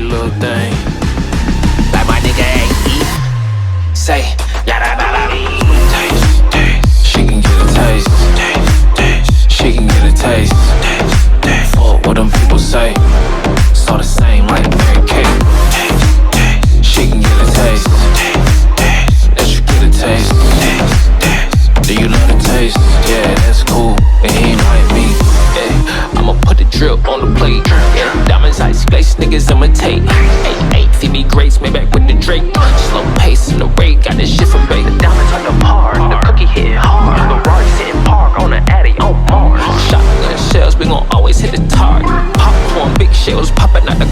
little thing. Like my nigga ain't say, yada da da dee. Taste, taste. She can get a taste. Taste, taste. She can get a taste. Taste, taste. Fuck what them people say. It's all the same like Mary Kate. Taste, taste. She can get a taste. Taste, taste. Let you get a taste. Taste, taste. Do you love the taste? Yeah, that's cool. And he ain't like me. Yeah, I'ma put the drip on the plate. Yeah, diamonds, ice, glaze, niggas imitate. Hey, feed me grapes, made back with the Drake. Slow pace in the rate, got this shit from bait. The diamonds on the par, the cookie hitting hard. The Rari sitting park on the Addy on Mars. Shotgun shells, we gon' always hit the target. Popcorn, big shells, popping out the